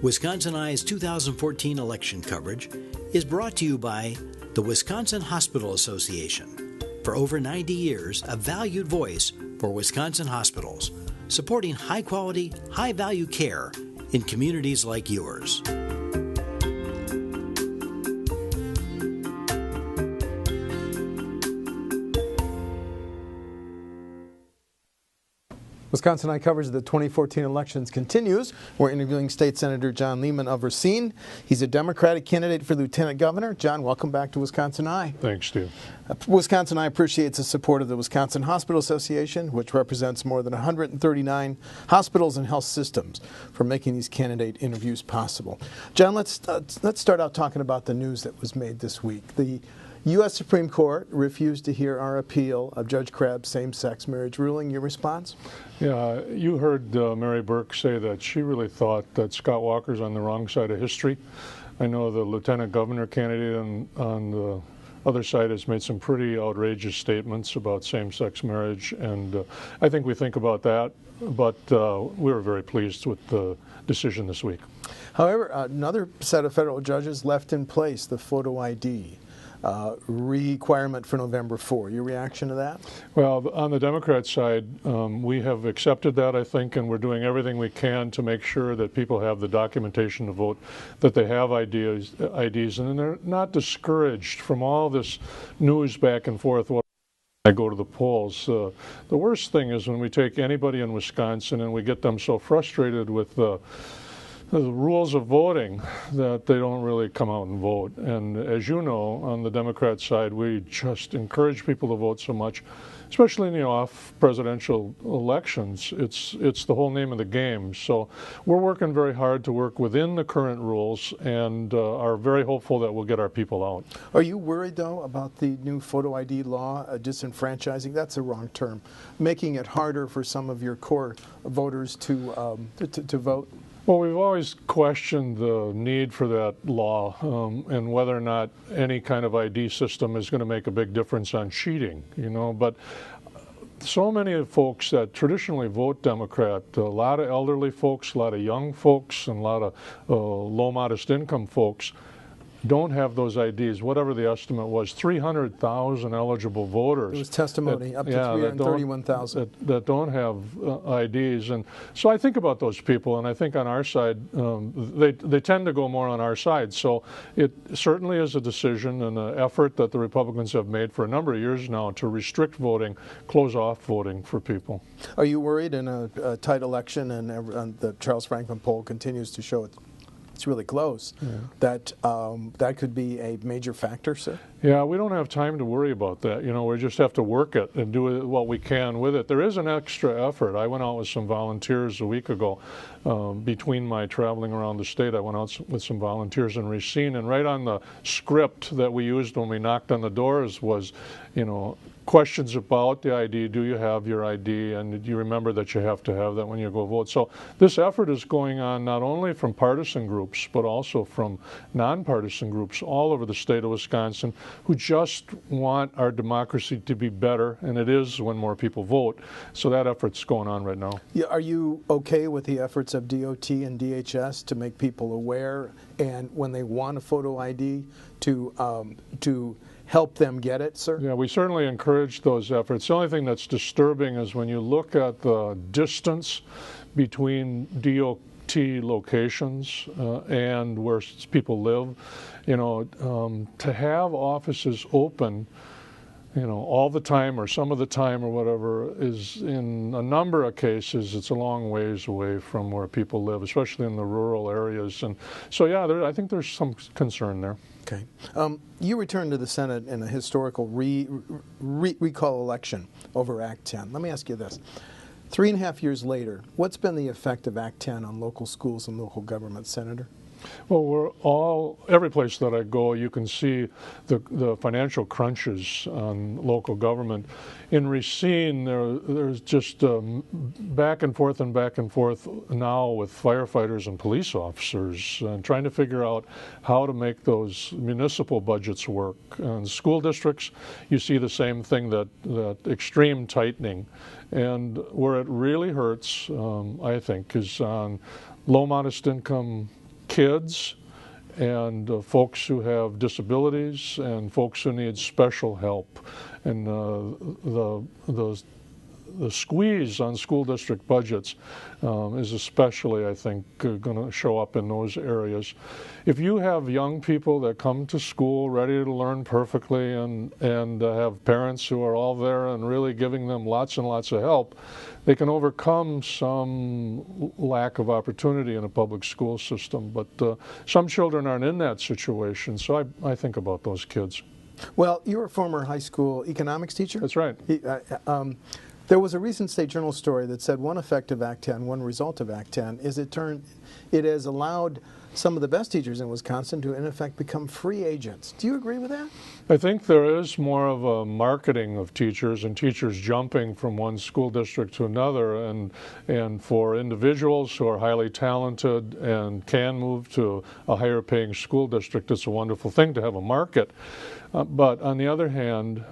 Wisconsin Eye's 2014 election coverage is brought to you by the Wisconsin Hospital Association. For over 90 years, a valued voice for Wisconsin hospitals, supporting high-quality, high-value care in communities like yours. Wisconsin Eye coverage of the 2014 elections continues. We're interviewing State Senator John Lehman of Racine. He's a Democratic candidate for Lieutenant Governor. John, welcome back to Wisconsin Eye. Thanks, Steve. Wisconsin Eye appreciates the support of the Wisconsin Hospital Association, which represents more than 139 hospitals and health systems, for making these candidate interviews possible. John, let's start out talking about the news that was made this week. The U.S. Supreme Court refused to hear our appeal of Judge Crabb's same-sex marriage ruling. Your response? Yeah, you heard Mary Burke say that she really thought that Scott Walker's on the wrong side of history. I know the lieutenant governor candidate on the other side has made some pretty outrageous statements about same-sex marriage, and I think we think about that, but we were very pleased with the decision this week. However, another set of federal judges left in place the photo ID requirement for November 4. Your reaction to that? Well, on the Democrat side, we have accepted that, I think, and we're doing everything we can to make sure that people have the documentation to vote, that they have IDs, and they're not discouraged from all this news back and forth. I go to the polls. The worst thing is when we take anybody in Wisconsin and we get them so frustrated with the rules of voting that they don't really come out and vote. And as you know, on the Democrat side, we just encourage people to vote so much, especially in the off-presidential elections. It's the whole name of the game. So we're working very hard to work within the current rules and are very hopeful that we'll get our people out. Are you worried, though, about the new photo ID law, disenfranchising? That's the wrong term. Making it harder for some of your core voters to vote? Well, we've always questioned the need for that law and whether or not any kind of ID system is going to make a big difference on cheating, you know. But so many folks that traditionally vote Democrat, a lot of elderly folks, a lot of young folks, and a lot of low modest income folks don't have those IDs. Whatever the estimate was, 300,000 eligible voters. It was testimony, up to 331,000. That don't have IDs. And so I think about those people, and I think on our side, they tend to go more on our side. So it certainly is a decision and an effort that the Republicans have made for a number of years now to restrict voting, close off voting for people. Are you worried in a tight election, and the Charles Franklin poll continues to show it's really close, that that could be a major factor, sir? Yeah, we don't have time to worry about that. You know, we just have to work it and do what we can with it. There is an extra effort. I went out with some volunteers a week ago. Between my traveling around the state, I went out with some volunteers in Racine, and right on the script that we used when we knocked on the doors was, you know, questions about the ID. Do you have your ID? And do you remember that you have to have that when you go vote? So this effort is going on not only from partisan groups, but also from nonpartisan groups all over the state of Wisconsin who just want our democracy to be better, and it is when more people vote. So that effort's going on right now. Yeah, are you okay with the efforts of DOT and DHS to make people aware, and when they want a photo ID, to help them get it, sir? Yeah, we certainly encourage those efforts. The only thing that's disturbing is when you look at the distance between DOT locations and where people live, you know, to have offices open, you know, all the time or some of the time or whatever is, in a number of cases, it's a long ways away from where people live, especially in the rural areas. And so, yeah, I think there's some concern there. Okay. You returned to the Senate in a historical recall election over Act 10. Let me ask you this. 3.5 years later, what's been the effect of Act 10 on local schools and local government, Senator? Well, every place that I go, you can see the financial crunches on local government. In Racine, there's just back and forth now with firefighters and police officers and trying to figure out how to make those municipal budgets work. And school districts, you see the same thing, that extreme tightening. And where it really hurts, I think, is on low modest income kids and folks who have disabilities and folks who need special help. And the squeeze on school district budgets is especially, I think, going to show up in those areas. If you have young people that come to school ready to learn perfectly and have parents who are all there and really giving them lots and lots of help, they can overcome some lack of opportunity in a public school system. But some children aren't in that situation, so I think about those kids. Well, you're a former high school economics teacher? That's right. There was a recent State Journal story that said one effect of Act 10, one result of Act 10, is it has allowed some of the best teachers in Wisconsin to, in effect, become free agents. Do you agree with that? I think there is more of a marketing of teachers and teachers jumping from one school district to another, and for individuals who are highly talented and can move to a higher paying school district, it's a wonderful thing to have a market. But on the other hand,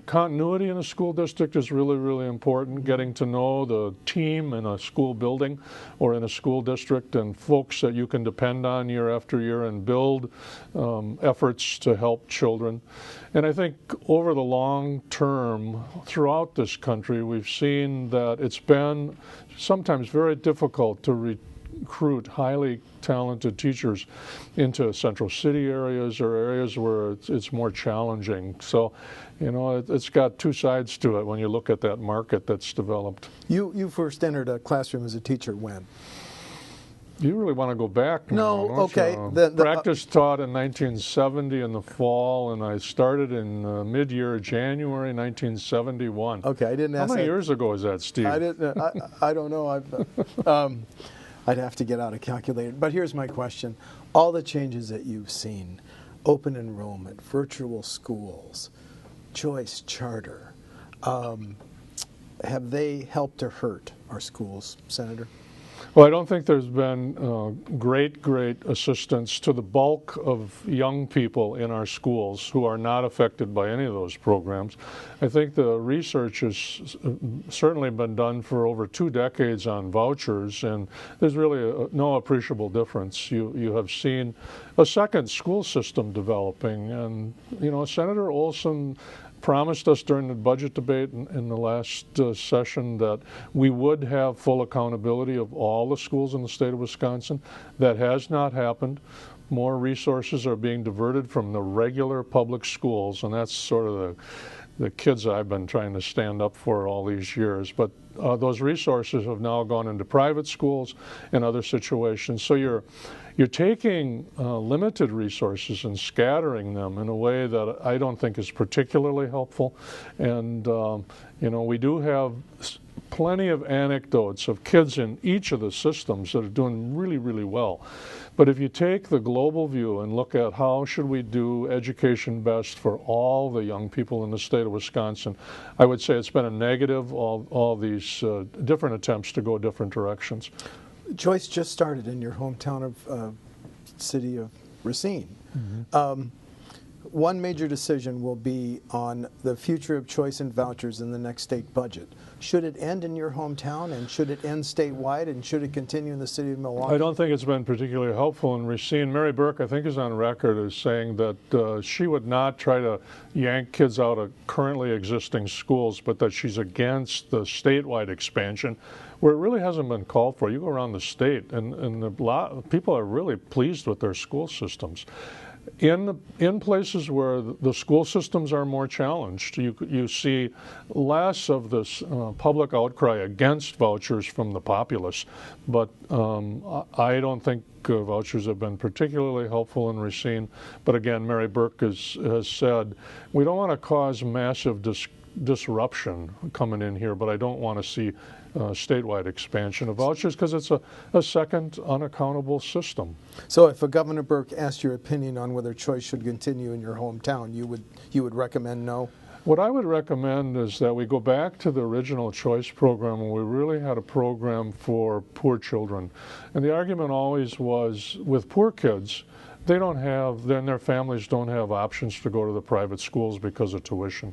continuity in a school district is really, really important. Getting to know the team in a school building or in a school district and folks that you can depend on year after year and build efforts to help children. And I think over the long term, throughout this country, we've seen that it's been sometimes very difficult to recruit highly talented teachers into central city areas or areas where it's more challenging. So, you know, it's got two sides to it when you look at that market that's developed. You first entered a classroom as a teacher when? You really want to go back now, No, okay. Practice taught in 1970 in the fall, and I started in mid-year January 1971. Okay, I didn't ask. How many years ago is that, Steve? I didn't. I don't know. I'd have to get out a calculator. But here's my question. All the changes that you've seen, open enrollment, virtual schools, choice charter, have they helped or hurt our schools, Senator? Well, I don't think there's been great assistance to the bulk of young people in our schools who are not affected by any of those programs. I think the research has certainly been done for over 2 decades on vouchers, and there's really no appreciable difference. You have seen a second school system developing, and you know, Senator Olson promised us during the budget debate in the last session that we would have full accountability of all the schools in the state of Wisconsin. That has not happened. More resources are being diverted from the regular public schools, and that's sort of the kids I've been trying to stand up for all these years. But those resources have now gone into private schools and other situations. So you're taking limited resources and scattering them in a way that I don't think is particularly helpful. And you know, we do have plenty of anecdotes of kids in each of the systems that are doing really, really well. But if you take the global view and look at how should we do education best for all the young people in the state of Wisconsin, I would say it's been a negative, all these different attempts to go different directions. Choice just started in your hometown of city of Racine. Mm-hmm. One major decision will be on the future of choice and vouchers in the next state budget. Should it end in your hometown, and should it end statewide, and should it continue in the city of Milwaukee? I don't think it's been particularly helpful in Racine. Mary Burke, I think, is on record as saying that she would not try to yank kids out of currently existing schools, but that she's against the statewide expansion, where it really hasn't been called for. You go around the state, and a lot of people are really pleased with their school systems. In places where the school systems are more challenged, you see less of this public outcry against vouchers from the populace. But I don't think vouchers have been particularly helpful in Racine. But again, Mary Burke has said, we don't want to cause massive disruption coming in here, but I don't want to see statewide expansion of vouchers because it's a second unaccountable system. So if Governor Burke asked your opinion on whether choice should continue in your hometown, you would recommend no? What I would recommend is that we go back to the original choice program when we really had a program for poor children. And the argument always was with poor kids, their families don't have options to go to the private schools because of tuition.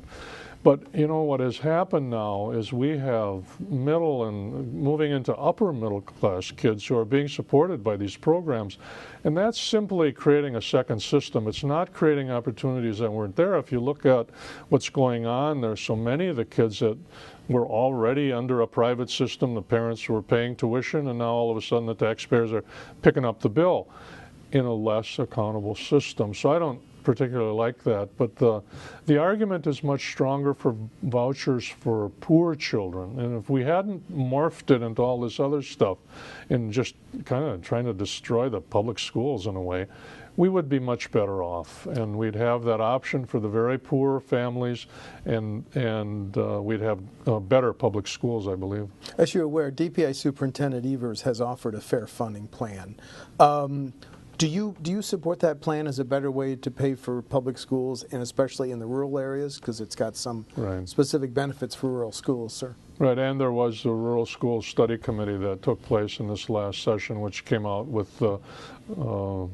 But you know what has happened now is we have middle and moving into upper middle class kids who are being supported by these programs, and that's simply creating a second system. It's not creating opportunities that weren't there. If you look at what's going on, there's so many of the kids that were already under a private system. The parents were paying tuition, and now all of a sudden the taxpayers are picking up the bill in a less accountable system. So I don't particularly like that, but the argument is much stronger for vouchers for poor children. And if we hadn't morphed it into all this other stuff and just kind of trying to destroy the public schools in a way, we would be much better off, and we'd have that option for the very poor families, and we'd have better public schools, I believe. As you're aware, DPI Superintendent Evers has offered a fair funding plan. Do you support that plan as a better way to pay for public schools, and especially in the rural areas, because it's got some specific benefits for rural schools, sir? Right, and there was the Rural Schools Study Committee that took place in this last session, which came out with the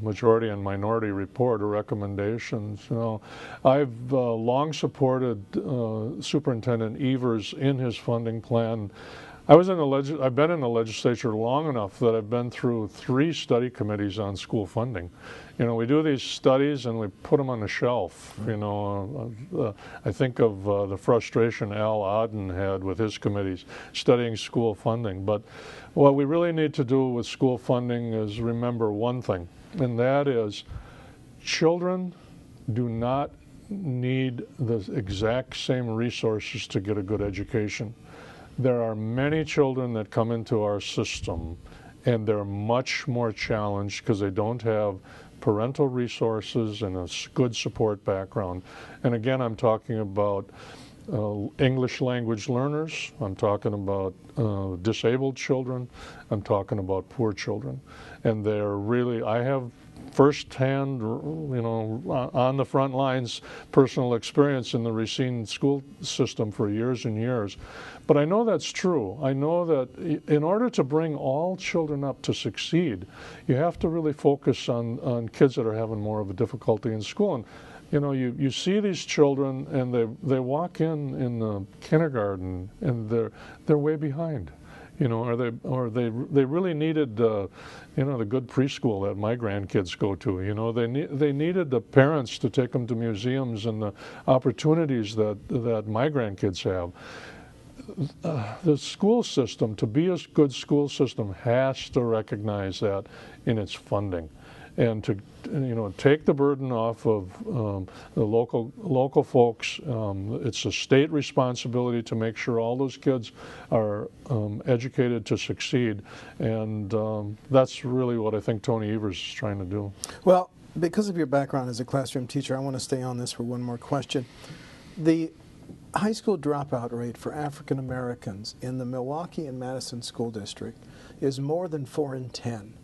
majority and minority report or recommendations. You know, I've long supported Superintendent Evers in his funding plan. I've been in the legislature long enough that I've been through 3 study committees on school funding. You know, we do these studies and we put them on the shelf. You know, I think of the frustration Al Odden had with his committees studying school funding. But what we really need to do with school funding is remember one thing, and that is children do not need the exact same resources to get a good education. There are many children that come into our system and they're much more challenged because they don't have parental resources and a good support background. And again, I'm talking about English language learners, I'm talking about disabled children, I'm talking about poor children. And they're really, I have firsthand, you know, on the front lines, personal experience in the Racine school system for years and years. But I know that's true. I know that in order to bring all children up to succeed, you have to really focus on kids that are having more of a difficulty in school. And you know, you see these children and they walk in the kindergarten and they're way behind. You know, or they really needed, you know, the good preschool that my grandkids go to. You know, they needed the parents to take them to museums and the opportunities that my grandkids have. The school system, to be a good school system, has to recognize that in its funding, and to, you know, take the burden off of the local folks. It's a state responsibility to make sure all those kids are educated to succeed, and that's really what I think Tony Evers is trying to do. Well, because of your background as a classroom teacher, I want to stay on this for one more question. The high school dropout rate for African Americans in the Milwaukee and Madison School District is more than 4 in 10.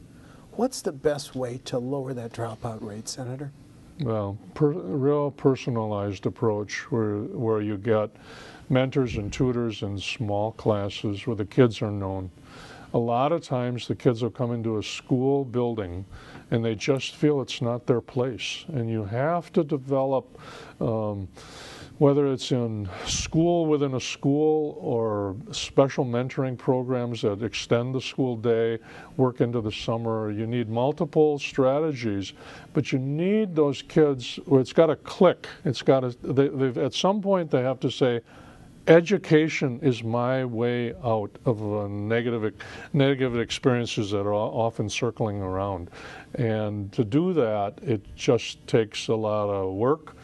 What's the best way to lower that dropout rate, Senator? Well, real personalized approach where you get mentors and tutors in small classes where the kids are known. A lot of times the kids will come into a school building and they just feel it's not their place. And you have to develop, whether it's in school within a school or special mentoring programs that extend the school day, work into the summer. You need multiple strategies, but you need those kids where it's got to click. It's got to, at some point they have to say, education is my way out of negative experiences that are often circling around. And to do that, it just takes a lot of work.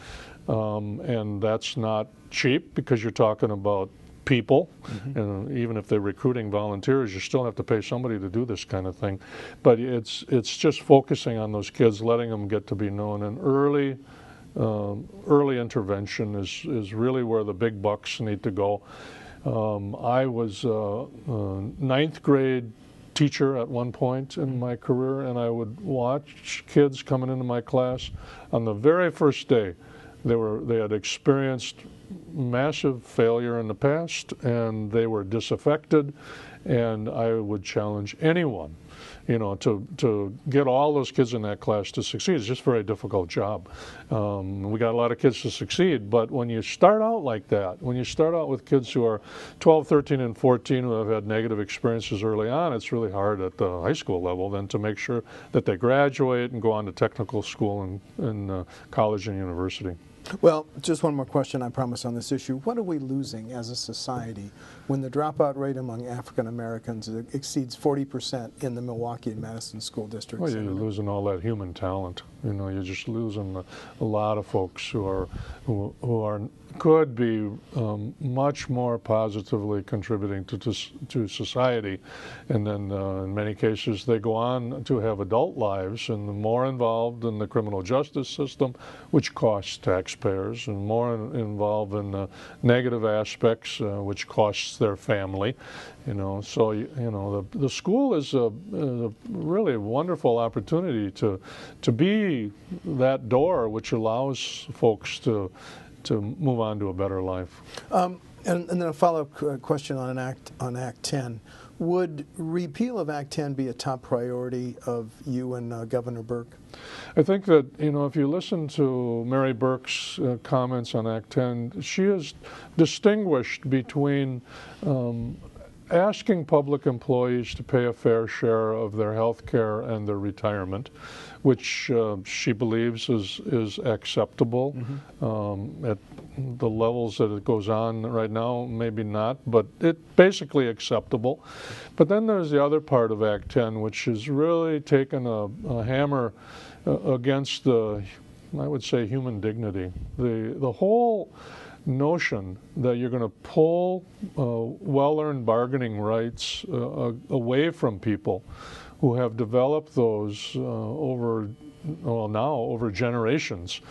And that's not cheap because you're talking about people, and even if they're recruiting volunteers, you still have to pay somebody to do this kind of thing. But it's just focusing on those kids, letting them get to be known, and early intervention is really where the big bucks need to go. I was a ninth grade teacher at one point in my career, and I would watch kids coming into my class on the very first day. They had experienced massive failure in the past, and they were disaffected, and I would challenge anyone, to get all those kids in that class to succeed. It's just a very difficult job. We got a lot of kids to succeed, but when you start out like that, when you start out with kids who are 12, 13, and 14 who have had negative experiences early on, it's really hard at the high school level then to make sure that they graduate and go on to technical school and college and university. Well, just one more question, I promise, on this issue. What are we losing as a society when the dropout rate among African Americans exceeds 40% in the Milwaukee and Madison school districts? Well, you're losing all that human talent. You're just losing a lot of folks who could be much more positively contributing to society, and then in many cases they go on to have adult lives and more involved in the criminal justice system, which costs taxpayers, and more involved in the negative aspects, which costs their family. So the school is a really wonderful opportunity to be that door which allows folks to move on to a better life. And then a follow-up question on Act 10. Would repeal of Act 10 be a top priority of you and Governor Burke? I think that, if you listen to Mary Burke's comments on Act 10, she has distinguished between asking public employees to pay a fair share of their health care and their retirement, which she believes is acceptable. At the levels that it goes on right now, maybe not, but it's basically acceptable. But then there's the other part of Act 10, which is really taken a hammer against I would say, human dignity. The whole notion that you're going to pull well-earned bargaining rights away from people who have developed those over generations,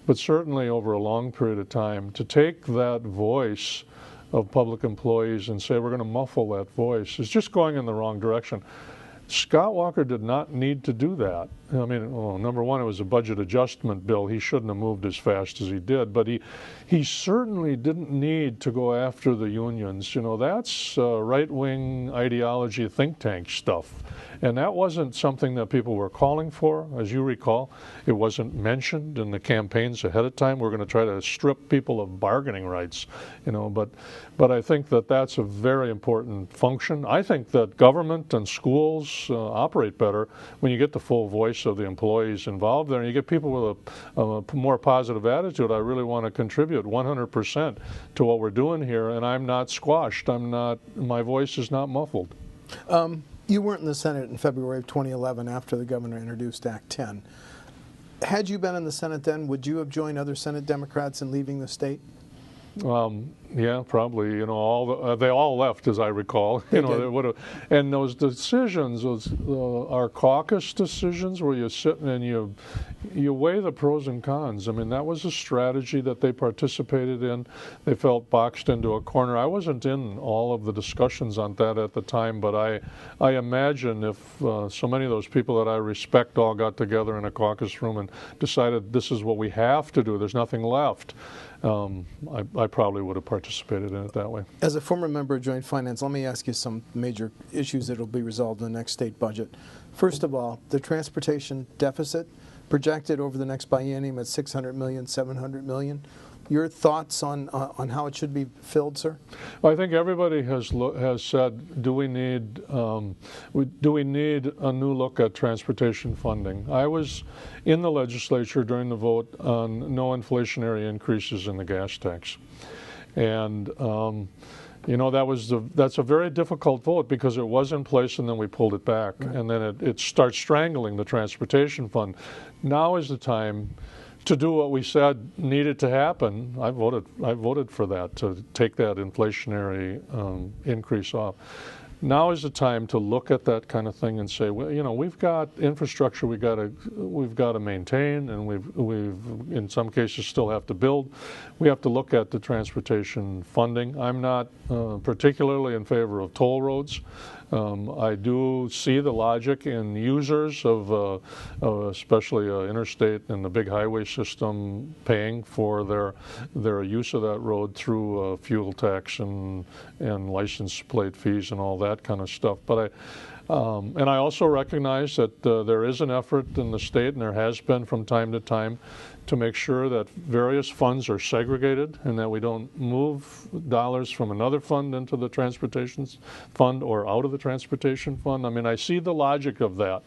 but certainly over a long period of time, to take that voice of public employees and say we're going to muffle that voice is just going in the wrong direction. Scott Walker did not need to do that. I mean, number one, it was a budget adjustment bill. He shouldn't have moved as fast as he did, but he certainly didn't need to go after the unions. That's right-wing ideology think tank stuff. And that wasn't something that people were calling for. As you recall, it wasn't mentioned in the campaigns ahead of time. We're going to try to strip people of bargaining rights, but I think that that's a very important function. I think that government and schools operate better when you get the full voice of the employees involved there, and you get people with a more positive attitude. I really want to contribute 100% to what we're doing here, and I'm not squashed. My voice is not muffled. You weren't in the Senate in February of 2011 after the governor introduced Act 10. Had you been in the Senate then, would you have joined other Senate Democrats in leaving the state? Yeah, probably. They all left, as I recall. They would have. And those decisions, our caucus decisions, where you sit and you weigh the pros and cons. I mean, that was a strategy that they participated in. They felt boxed into a corner. I wasn't in all of the discussions on that at the time, but I imagine if so many of those people that I respect all got together in a caucus room and decided this is what we have to do, there's nothing left, I probably would have participated in it that way. As a former member of Joint Finance, let me ask you some major issues that will be resolved in the next state budget. First of all, the transportation deficit projected over the next biennium at $600 million, $700 million. Your thoughts on how it should be filled, sir? Well, I think everybody has said, do we need a new look at transportation funding? I was in the legislature during the vote on no inflationary increases in the gas tax, and that's a very difficult vote because it was in place and then we pulled it back, right. And then it starts strangling the transportation fund. Now is the time to do what we said needed to happen. I voted for that, to take that inflationary increase off. Now is the time to look at that kind of thing and say, well, we've got infrastructure we've got to maintain, and we've in some cases still have to build. We have to look at the transportation funding. I'm not particularly in favor of toll roads. I do see the logic in users of especially interstate and the big highway system paying for their use of that road through fuel tax and license plate fees and all that kind of stuff. But and I also recognize that there is an effort in the state, and there has been from time to time, to make sure that various funds are segregated and that we don't move dollars from another fund into the transportation fund or out of the transportation fund. I mean, I see the logic of that.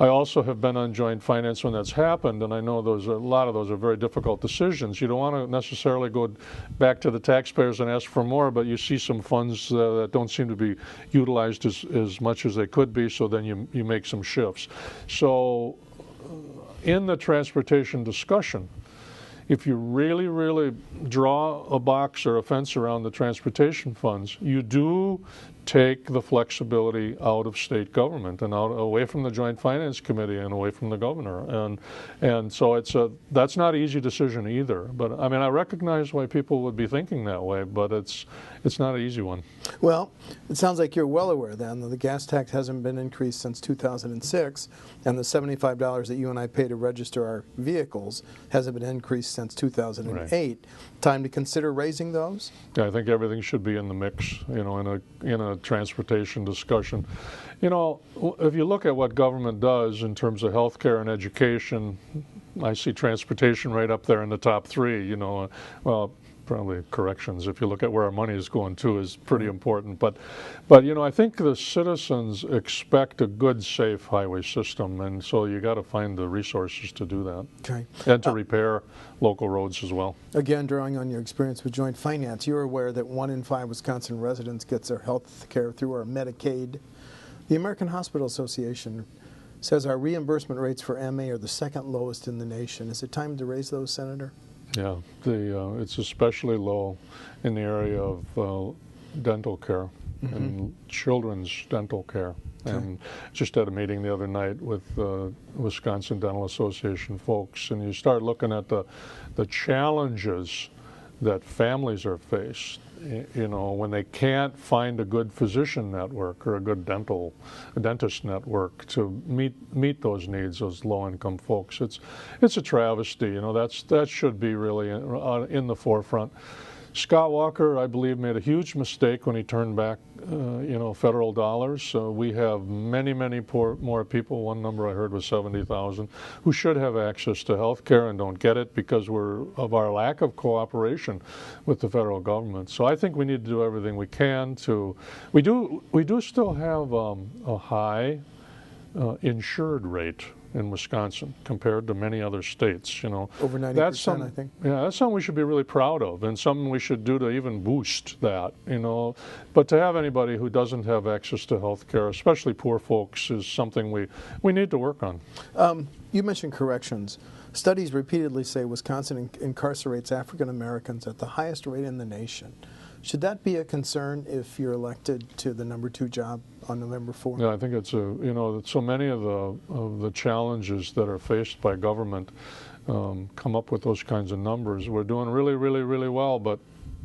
I also have been on joint finance when that's happened, and I know a lot of those are very difficult decisions. You don't want to necessarily go back to the taxpayers and ask for more, but you see some funds that don't seem to be utilized as much as they could be, so then you make some shifts. So in the transportation discussion, if you really, really draw a box or a fence around the transportation funds, you do take the flexibility out of state government and away from the Joint Finance Committee and away from the governor. And so that's not an easy decision either. But I mean, I recognize why people would be thinking that way, but it's not an easy one. Well, it sounds like you're well aware then that the gas tax hasn't been increased since 2006, and the $75 that you and I pay to register our vehicles hasn't been increased since 2008. Right. Time to consider raising those? Yeah, I think everything should be in the mix, you know, in a transportation discussion. You know, if you look at what government does in terms of health care and education, I see transportation right up there in the top three, you know. Well, probably corrections, if you look at where our money is going to, is pretty important. But you know, I think the citizens expect a good, safe highway system, and so you got to find the resources to do that. Okay. And to repair local roads as well. Again, drawing on your experience with joint finance, you're aware that 1 in 5 Wisconsin residents gets their health care through our Medicaid. The American Hospital Association says our reimbursement rates for MA are the second lowest in the nation. Is it time to raise those, Senator? Yeah, it's especially low in the area of dental care and children's dental care. Okay. And just had a meeting the other night with Wisconsin Dental Association folks, and you start looking at the challenges that families are faced, you know, when they can't find a good physician network or a good dentist network to meet those needs, those low-income folks. It's a travesty, you know. That should be really in the forefront. Scott Walker, I believe, made a huge mistake when he turned back, you know, federal dollars. We have many more people. One number I heard was 70,000 who should have access to health care and don't get it because of our lack of cooperation with the federal government. So I think we need to do everything we can to. We do still have a high insured rate in Wisconsin compared to many other states, you know. Over 90%, I think. Yeah, that's something we should be really proud of, and something we should do to even boost that, you know. But to have anybody who doesn't have access to health care, especially poor folks, is something we need to work on. You mentioned corrections. Studies repeatedly say Wisconsin incarcerates African Americans at the highest rate in the nation. Should that be a concern if you're elected to the number 2 job on November 4th? Yeah, I think it's you know, so many of the challenges that are faced by government come up with those kinds of numbers. We're doing really well, but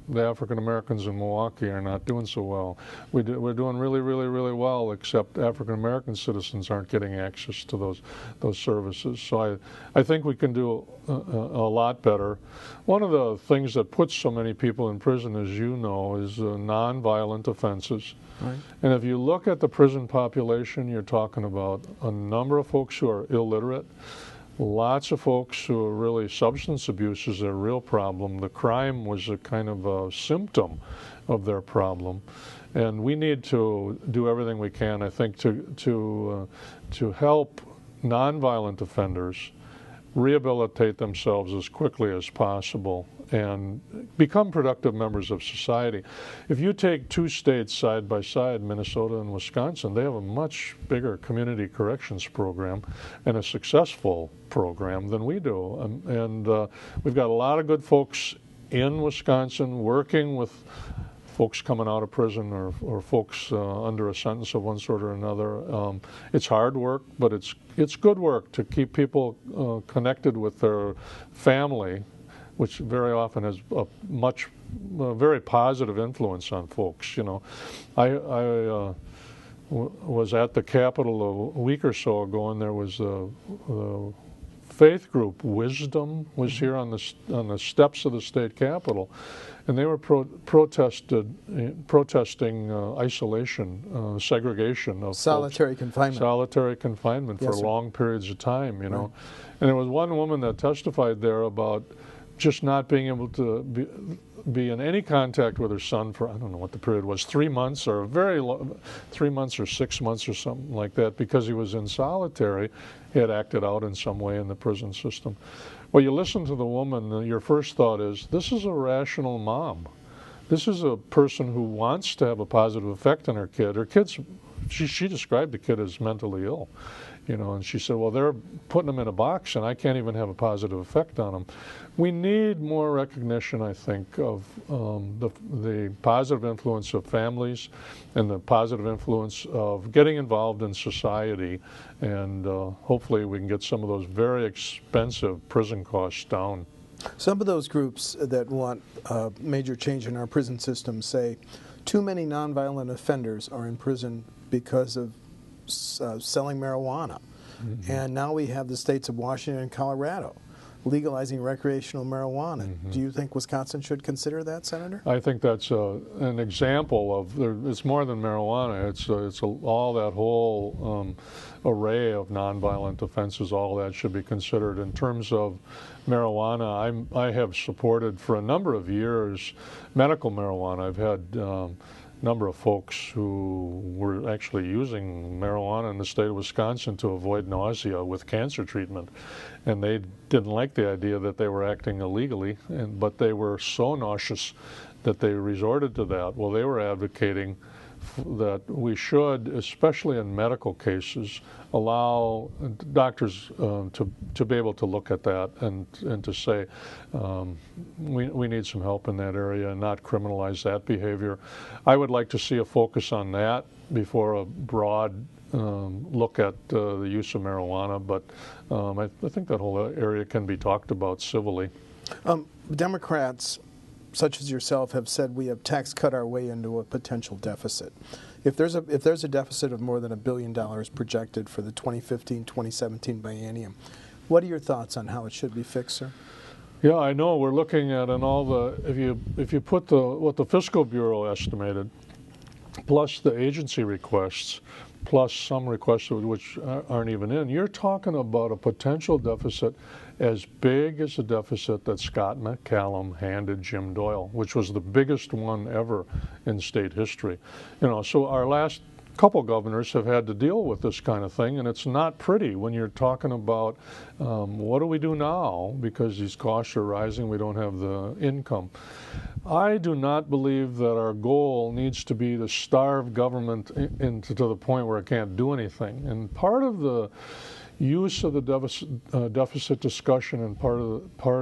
the African Americans in Milwaukee are not doing so well. We're doing really well, except African American citizens aren't getting access to those services. So I think we can do a lot better. One of the things that puts so many people in prison, as you know, is nonviolent offenses. Right. And if you look at the prison population, you're talking about a number of folks who are illiterate. Lots of folks who are really, substance abuse is their real problem. The crime was a kind of a symptom of their problem. And we need to do everything we can, I think, to help nonviolent offenders rehabilitate themselves as quickly as possible and become productive members of society. If you take 2 states side by side, Minnesota and Wisconsin, they have a much bigger community corrections program and a successful program than we do. And we've got a lot of good folks in Wisconsin working with folks coming out of prison or folks under a sentence of one sort or another. It's hard work, but it's good work to keep people connected with their family, which very often has a very positive influence on folks. You know, was at the Capitol a week or so ago, and there was a faith group, Wisdom, was here on the steps of the state capitol, and they were protesting isolation, segregation of solitary folks. confinement. Solitary confinement for Yes, sir. long periods of time, you know. Right. And there was one woman that testified there about just not being able to be in any contact with her son for, I don't know what the period was, 3 months or 3 months or 6 months or something like that, because he was in solitary. He had acted out in some way in the prison system. Well, you listen to the woman, your first thought is, this is a rational mom. This is a person who wants to have a positive effect on her kid. Her kid's, she described the kid as mentally ill. You know, and she said, well, they're putting them in a box and I can't even have a positive effect on them. We need more recognition, I think, of the positive influence of families and the positive influence of getting involved in society. And hopefully we can get some of those very expensive prison costs down. Some of those groups that want major change in our prison system say too many nonviolent offenders are in prison because of selling marijuana. Mm-hmm. And now we have the states of Washington and Colorado legalizing recreational marijuana. Mm-hmm. Do you think Wisconsin should consider that, Senator? I think that's an example of, it's more than marijuana. It's all that whole array of nonviolent offenses, all that should be considered. In terms of marijuana, I have supported for a number of years medical marijuana. I've had number of folks who were actually using marijuana in the state of Wisconsin to avoid nausea with cancer treatment. And they didn't like the idea that they were acting illegally, but they were so nauseous that they resorted to that. Well, they were advocating that we should, especially in medical cases, allow doctors to be able to look at that and to say we need some help in that area and not criminalize that behavior. I would like to see a focus on that before a broad look at the use of marijuana, but I think that whole area can be talked about civilly. Democrats, such as yourself, have said we have tax cut our way into a potential deficit. If there's a deficit of more than $1 billion projected for the 2015-2017 biennium, what are your thoughts on how it should be fixed, sir? Yeah, I know. We're looking at if you put what the Fiscal Bureau estimated, plus the agency requests, plus some requests which aren't even in, you're talking about a potential deficit as big as the deficit that Scott McCallum handed Jim Doyle, which was the biggest one ever in state history. You know, so our last couple governors have had to deal with this kind of thing, and it's not pretty when you're talking about what do we do now because these costs are rising, we don't have the income. I do not believe that our goal needs to be to starve government to the point where it can't do anything. And part of the use of the deficit discussion and part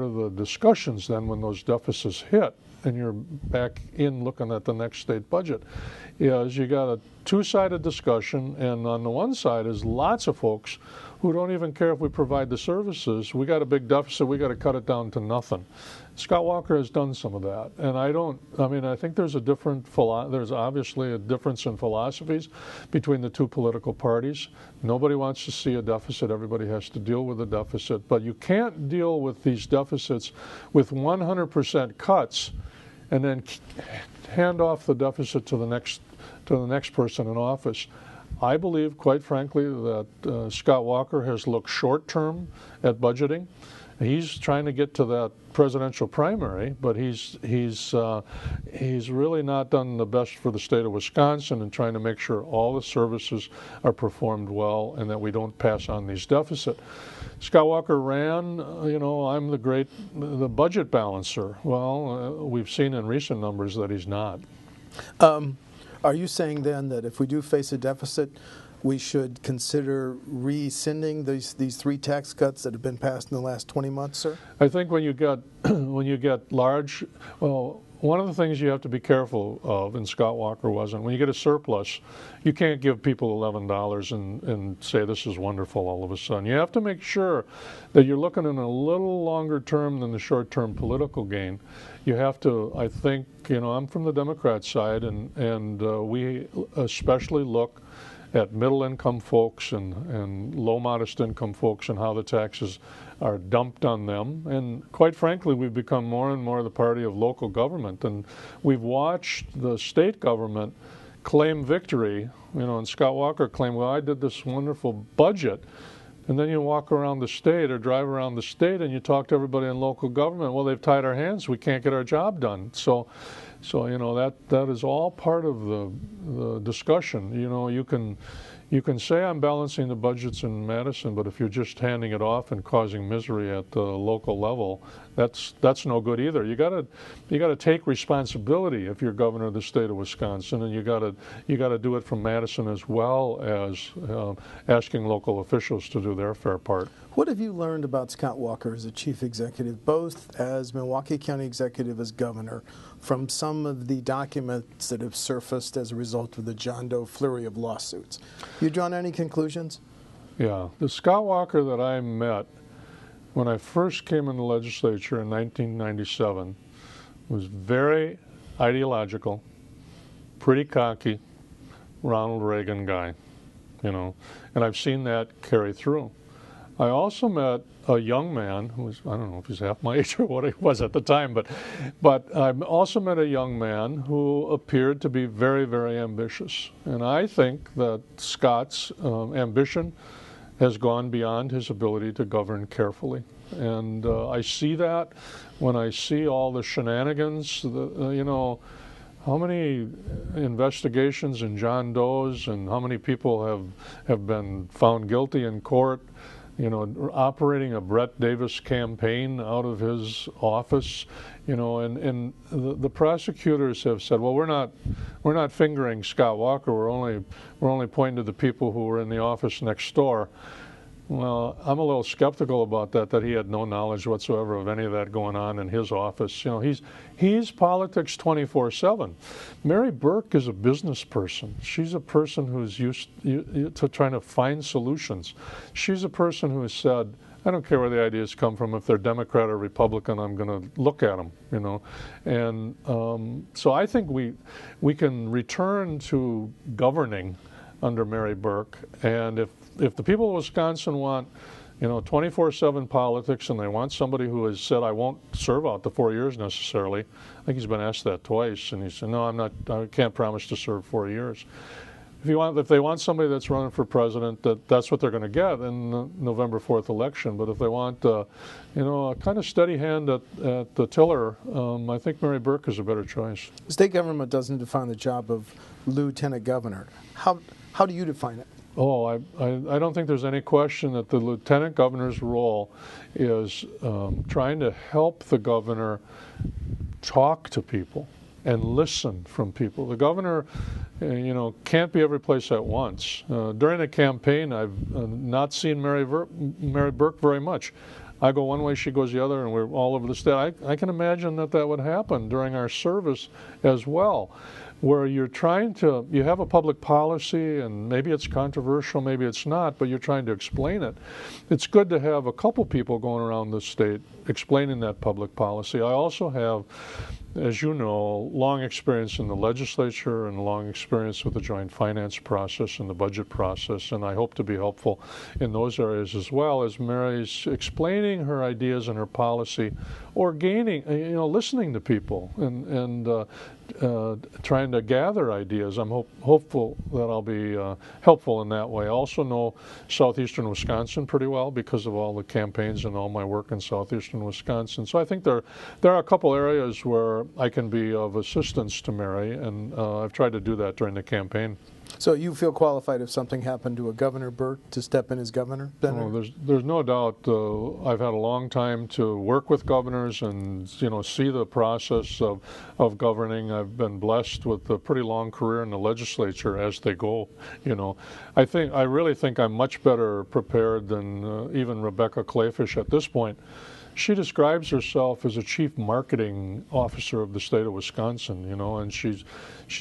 of the discussions then when those deficits hit and you're back in looking at the next state budget is you got a two-sided discussion, and on the one side is lots of folks who don't even care if we provide the services. We got a big deficit, we got to cut it down to nothing. Scott Walker has done some of that, and I think there's obviously a difference in philosophies between the two political parties. Nobody wants to see a deficit, everybody has to deal with a deficit, but you can't deal with these deficits with 100% cuts and then hand off the deficit to the next person in office. I believe, quite frankly, that Scott Walker has looked short-term at budgeting. He's trying to get to that presidential primary, but he's really not done the best for the state of Wisconsin in trying to make sure all the services are performed well and that we don't pass on these deficits. Scott Walker ran, I'm the budget balancer. Well, we've seen in recent numbers that he's not. Are you saying then that if we do face a deficit, we should consider rescinding these three tax cuts that have been passed in the last 20 months, sir? I think when you get large, one of the things you have to be careful of, and Scott Walker wasn't, when you get a surplus, you can't give people $11 and say this is wonderful all of a sudden. You have to make sure that you're looking in a little longer term than the short-term political gain. You have to, I think, I'm from the Democrat side, and we especially look at middle-income folks and low modest income folks and how the taxes are dumped on them. And quite frankly, we've become more and more the party of local government. And we've watched the state government claim victory, and Scott Walker claimed, well, I did this wonderful budget. And then you walk around the state or drive around the state and you talk to everybody in local government, well, they've tied our hands, we can't get our job done. So that is all part of the discussion. You can say I'm balancing the budgets in Madison, but if you're just handing it off and causing misery at the local level, that's no good either. You got to take responsibility if you're governor of the state of Wisconsin, and you got to do it from Madison as well as asking local officials to do their fair part. What have you learned about Scott Walker as a chief executive, both as Milwaukee County executive, as governor, from some of the documents that have surfaced as a result of the John Doe flurry of lawsuits? You drawn any conclusions? Yeah, the Scott Walker that I met when I first came in the legislature in 1997 was very ideological, pretty cocky, Ronald Reagan guy, and I've seen that carry through. I also met a young man who was, I don't know if he's half my age or what he was at the time, but I also met a young man who appeared to be very, very ambitious. And I think that Scott's ambition has gone beyond his ability to govern carefully. And I see that when I see all the shenanigans, how many investigations in John Doe's and how many people have been found guilty in court, operating a Brett Davis campaign out of his office, and the prosecutors have said, well, we're not fingering Scott Walker. We're only pointing to the people who were in the office next door. Well, I'm a little skeptical about that he had no knowledge whatsoever of any of that going on in his office. He's politics 24/7. Mary Burke is a business person. She's a person who's used to trying to find solutions. She's a person who has said, I don't care where the ideas come from. If they're Democrat or Republican, I'm going to look at them, And so I think we can return to governing under Mary Burke, and if the people of Wisconsin want 24/7 politics, and they want somebody who has said, I won't serve out the 4 years necessarily. I think he's been asked that twice, and he said, no, I can't promise to serve 4 years. If they want somebody that's running for president, that's what they're going to get in the November 4th election. But if they want, a kind of steady hand at the tiller, I think Mary Burke is a better choice. State government doesn't define the job of lieutenant governor. How do you define it? Oh, I don't think there's any question that the lieutenant governor's role is trying to help the governor talk to people and listen from people. The governor, can't be every place at once. During the campaign, I've not seen Mary Burke very much. I go one way, she goes the other, and we're all over the state. I can imagine that would happen during our service as well, where you have a public policy, and maybe it's controversial, maybe it's not, but you're trying to explain it. It's good to have a couple people going around the state explaining that public policy. I also have, as you know, long experience in the legislature and long experience with the joint finance process and the budget process, and I hope to be helpful in those areas as well, as Mary's explaining her ideas and her policy, or listening to people and trying to gather ideas. I'm hopeful that I'll be helpful in that way. I also know southeastern Wisconsin pretty well because of all the campaigns and all my work in southeastern Wisconsin. So I think there are a couple areas where I can be of assistance to Mary, and I've tried to do that during the campaign. So you feel qualified if something happened to a Governor Burke to step in as governor? Oh, there's no doubt. I've had a long time to work with governors and see the process of governing. I've been blessed with a pretty long career in the legislature as they go. I really think I'm much better prepared than even Rebecca Clayfish at this point. she describes herself as a chief marketing officer of the state of Wisconsin, and she's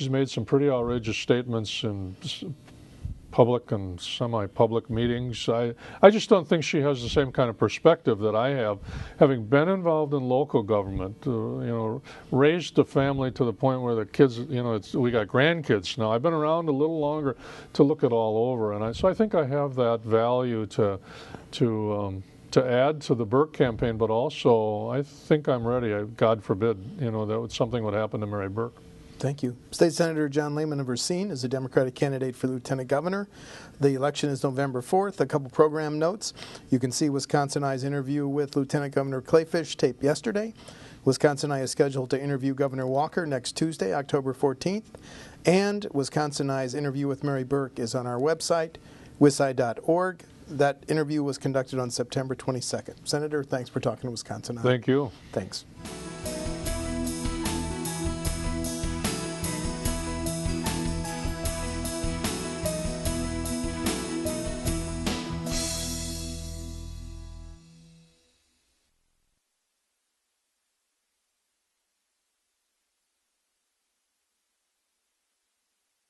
made some pretty outrageous statements in public and semi-public meetings. I just don't think she has the same kind of perspective that I have, having been involved in local government, raised a family to the point where the kids, we got grandkids now. I've been around a little longer to look it all over, and so I think I have that value to add to the Burke campaign, but also I think I'm ready. God forbid, that something would happen to Mary Burke. Thank you. State Senator John Lehman of Racine is a Democratic candidate for Lieutenant Governor. The election is November 4th. A couple program notes. You can see Wisconsin Eye's interview with Lieutenant Governor Clayfish taped yesterday. Wisconsin Eye is scheduled to interview Governor Walker next Tuesday, October 14th. And Wisconsin Eye's interview with Mary Burke is on our website, wiseye.org. That interview was conducted on September 22nd. Senator, thanks for talking to Wisconsin Eye. Thank you. Thanks.